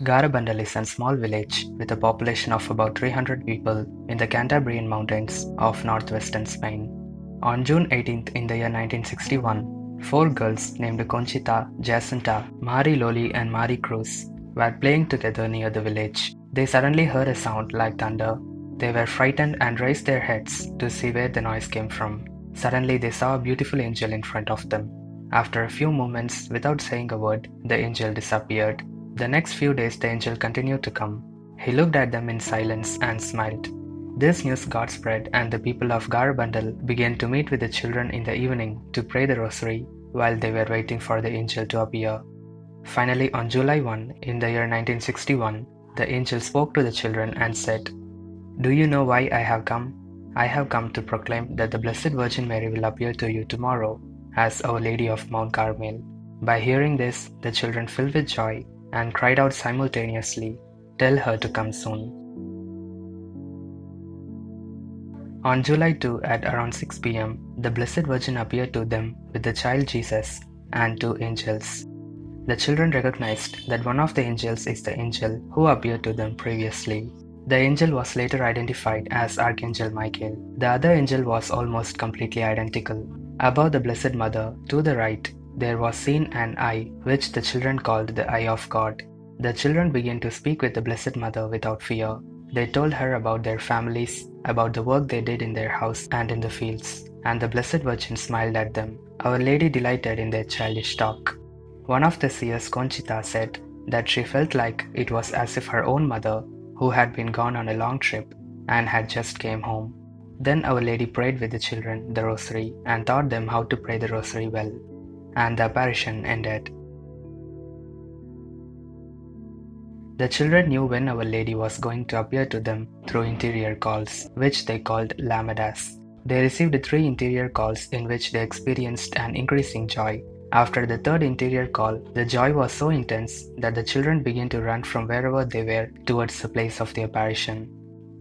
Garabandal is a small village with a population of about 300 people in the Cantabrian Mountains of northwestern Spain. On June 18th in the year 1961, four girls named Conchita, Jacinta, Mari Loli and Mari Cruz were playing together near the village. They suddenly heard a sound like thunder. They were frightened and raised their heads to see where the noise came from. Suddenly they saw a beautiful angel in front of them. After a few moments, without saying a word, the angel disappeared. The next few days the angel continued to come. He looked at them in silence and smiled. This news got spread and the people of Garabandal began to meet with the children in the evening to pray the rosary while they were waiting for the angel to appear. Finally, on July 1 in the year 1961, the angel spoke to the children and said, "Do you know why I have come? I have come to proclaim that the Blessed Virgin Mary will appear to you tomorrow as Our Lady of Mount Carmel." By hearing this, the children filled with joy and cried out simultaneously, "Tell her to come soon." On July 2 at around 6 p.m., the Blessed Virgin appeared to them with the child Jesus and two angels. The children recognized that one of the angels is the angel who appeared to them previously. The angel was later identified as Archangel Michael. The other angel was almost completely identical. Above the Blessed Mother, to the right, there was seen an eye, which the children called the Eye of God. The children began to speak with the Blessed Mother without fear. They told her about their families, about the work they did in their house and in the fields, and the Blessed Virgin smiled at them. Our Lady delighted in their childish talk. One of the seers, Conchita, said that she felt like it was as if her own mother, who had been gone on a long trip and had just came home. Then Our Lady prayed with the children the rosary and taught them how to pray the rosary well, and the apparition ended. The children knew when Our Lady was going to appear to them through interior calls, which they called lamadas. They received 3 interior calls in which they experienced an increasing joy. After the third interior call, the joy was so intense that the children began to run from wherever they were towards the place of the apparition.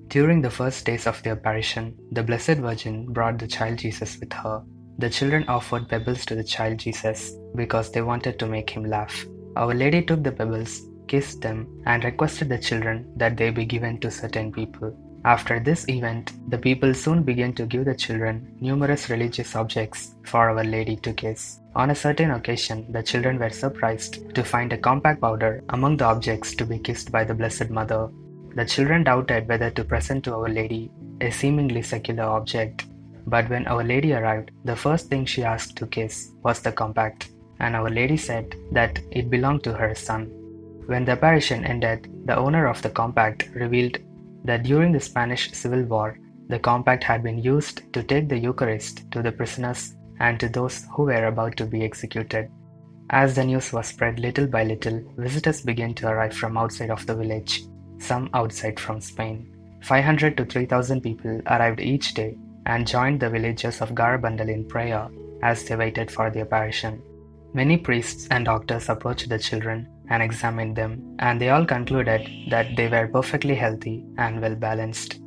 During the first days of the apparition, the Blessed Virgin brought the child Jesus with her. The children offered pebbles to the child Jesus because they wanted to make him laugh. Our Lady took the pebbles, kissed them, and requested the children that they be given to certain people. After this event, the people soon began to give the children numerous religious objects for Our Lady to kiss. On a certain occasion, the children were surprised to find a compact powder among the objects to be kissed by the Blessed Mother. The children doubted whether to present to Our Lady a seemingly secular object, but when Our Lady arrived, the first thing she asked to kiss was the compact, and Our Lady said that it belonged to her son. When the apparition ended, the owner of the compact revealed that during the Spanish Civil War, the compact had been used to take the Eucharist to the prisoners and to those who were about to be executed. As the news was spread little by little, visitors began to arrive from outside of the village, some outside from Spain. 500 to 3,000 people arrived each day and joined the villagers of Garabandal in prayer as they waited for the apparition. Many priests and doctors approached the children and examined them, and they all concluded that they were perfectly healthy and well balanced.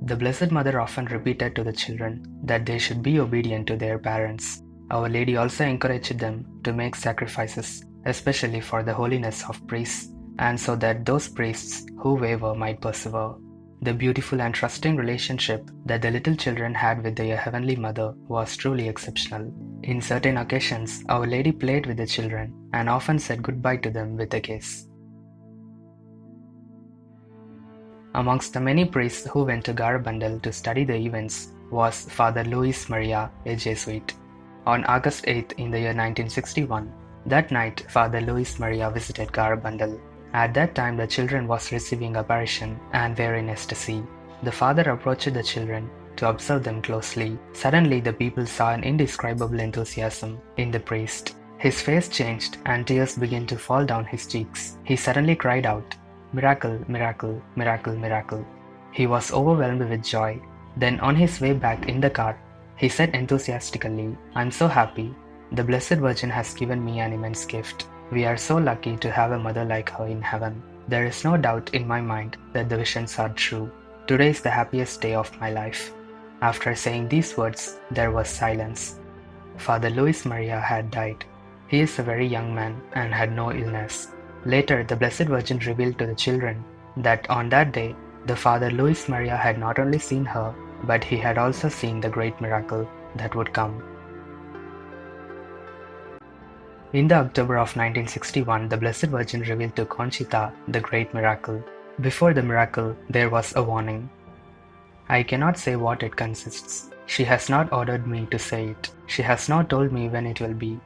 The Blessed Mother often repeated to the children that they should be obedient to their parents. Our Lady also encouraged them to make sacrifices, especially for the holiness of priests, and so that those priests who waver might persevere. The beautiful and trusting relationship that the little children had with their Heavenly Mother was truly exceptional. In certain occasions, Our Lady played with the children and often said goodbye to them with a kiss. Amongst the many priests who went to Garabandal to study the events was Father Luis Maria, a Jesuit. On August 8 in the year 1961, that night Father Luis Maria visited Garabandal. At that time the children was receiving apparition and were in ecstasy. The father approached the children to observe them closely. Suddenly the people saw an indescribable enthusiasm in the priest. His face changed and tears began to fall down his cheeks. He suddenly cried out, "Miracle, miracle, miracle, miracle." He was overwhelmed with joy. Then on his way back in the car, he said enthusiastically, "I'm so happy. The Blessed Virgin has given me an immense gift. We are so lucky to have a mother like her in heaven. There is no doubt in my mind that the visions are true. Today is the happiest day of my life." After saying these words, there was silence. Father Luis Maria had died. He is a very young man and had no illness. Later, the Blessed Virgin revealed to the children that on that day, the Father Luis Maria had not only seen her, but he had also seen the great miracle that would come. In the October of 1961, the Blessed Virgin revealed to Conchita the great miracle. Before the miracle, there was a warning. I cannot say what it consists. She has not ordered me to say it. She has not told me when it will be.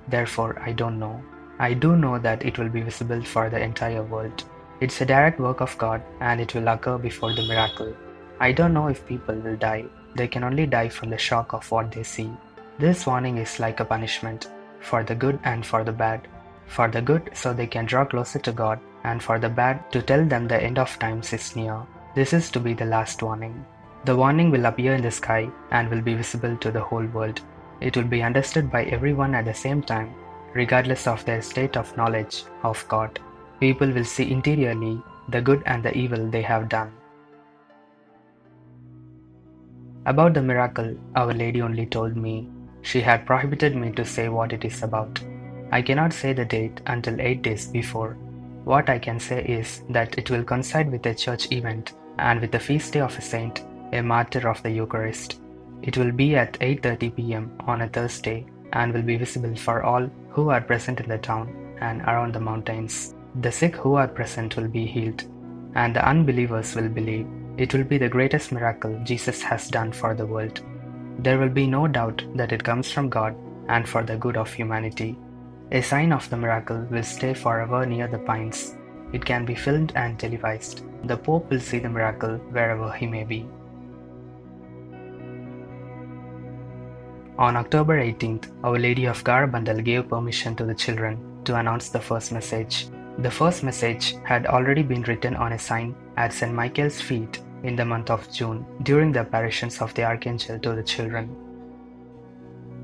Therefore, I don't know. I do know that it will be visible for the entire world. It's a direct work of God and it will occur before the miracle. I don't know if people will die. They can only die from the shock of what they see. This warning is like a punishment, for the good and for the bad. For the good, so they can draw closer to God, and for the bad, to tell them the end of times is near. This is to be the last warning. The warning will appear in the sky and will be visible to the whole world. It will be understood by everyone at the same time, regardless of their state of knowledge of God. People will see interiorly the good and the evil they have done. About the miracle, Our Lady only told me. She had prohibited me to say what it is about. I cannot say the date until 8 days before. What I can say is that it will coincide with a church event and with the feast day of a saint, a martyr of the Eucharist. It will be at 8:30 p.m. on a Thursday and will be visible for all who are present in the town and around the mountains. The sick who are present will be healed, and the unbelievers will believe. It will be the greatest miracle Jesus has done for the world. There will be no doubt that it comes from God and for the good of humanity. A sign of the miracle will stay forever near the pines. It can be filmed and televised. The Pope will see the miracle wherever he may be. On October 18th, Our Lady of Garabandal gave permission to the children to announce the first message. The first message had already been written on a sign at St. Michael's feet in the month of June during the apparitions of the Archangel to the children.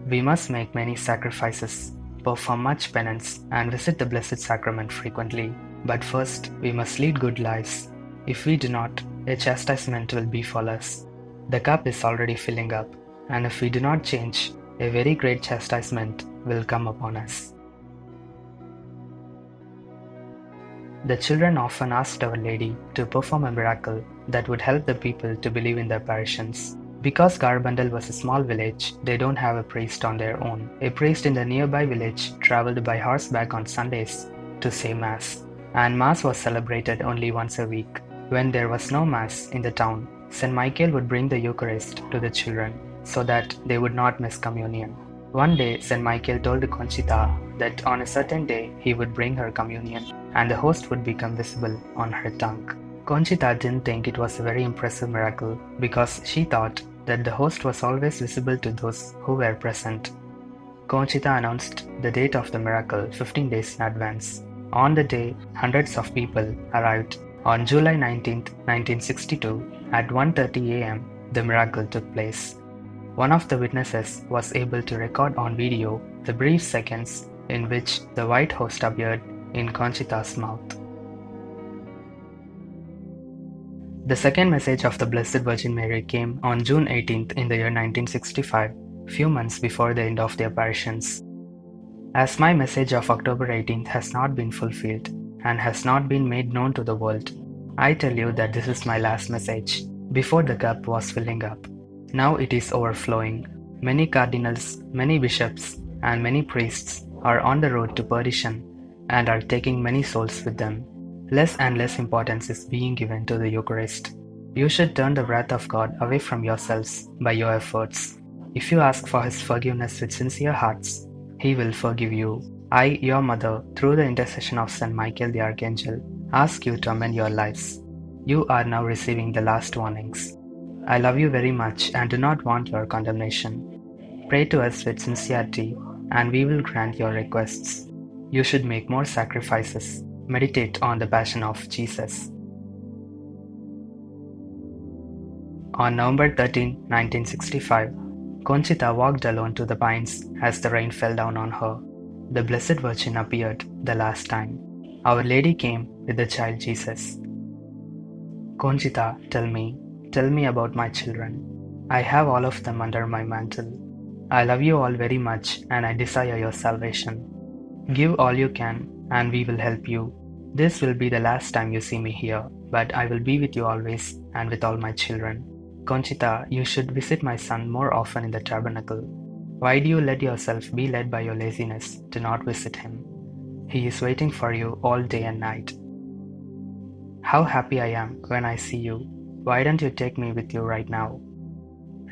We must make many sacrifices, perform much penance, and visit the Blessed Sacrament frequently. But first, we must lead good lives. If we do not, a chastisement will befall us. The cup is already filling up, and if we do not change, a very great chastisement will come upon us. The children often asked Our Lady to perform a miracle that would help the people to believe in the apparitions. Because Garabandal was a small village, they don't have a priest on their own. A priest in the nearby village traveled by horseback on Sundays to say Mass, and Mass was celebrated only once a week. When there was no Mass in the town, St. Michael would bring the Eucharist to the children so that they would not miss communion. One day, St. Michael told Conchita that on a certain day he would bring her communion and the host would become visible on her tongue. Conchita didn't think it was a very impressive miracle because she thought that the host was always visible to those who were present. Conchita announced the date of the miracle 15 days in advance. On the day, hundreds of people arrived. On July 19, 1962, at 1:30 a.m., the miracle took place. One of the witnesses was able to record on video the brief seconds in which the white host appeared in Conchita's mouth. The second message of the Blessed Virgin Mary came on June 18th in the year 1965, few months before the end of the apparitions. As my message of October 18th has not been fulfilled and has not been made known to the world, I tell you that this is my last message. Before the cup was filling up, now it is overflowing. Many cardinals, many bishops, and many priests are on the road to perdition and are taking many souls with them. Less and less importance is being given to the Eucharist. You should turn the wrath of God away from yourselves by your efforts. If you ask for His forgiveness with sincere hearts, He will forgive you. I, your mother, through the intercession of St. Michael the Archangel, ask you to amend your lives. You are now receiving the last warnings. I love you very much and do not want your condemnation. Pray to us with sincerity, and we will grant your requests. You should make more sacrifices. Meditate on the Passion of Jesus. On November 13, 1965, Conchita walked alone to the pines as the rain fell down on her. The Blessed Virgin appeared the last time. Our Lady came with the child Jesus. Conchita, tell me about my children. I have all of them under my mantle. I love you all very much and I desire your salvation. Give all you can, and we will help you. This will be the last time you see me here, but I will be with you always and with all my children. Conchita, you should visit my son more often in the tabernacle. Why do you let yourself be led by your laziness to not visit him? He is waiting for you all day and night. How happy I am when I see you. Why don't you take me with you right now?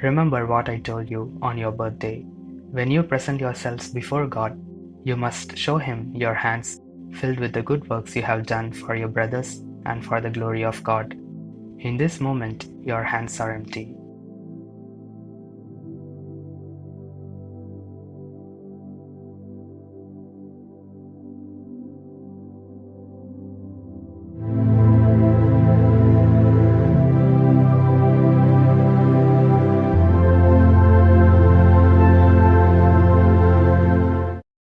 Remember what I told you on your birthday. When you present yourselves before God, you must show Him your hands filled with the good works you have done for your brothers and for the glory of God. In this moment, your hands are empty.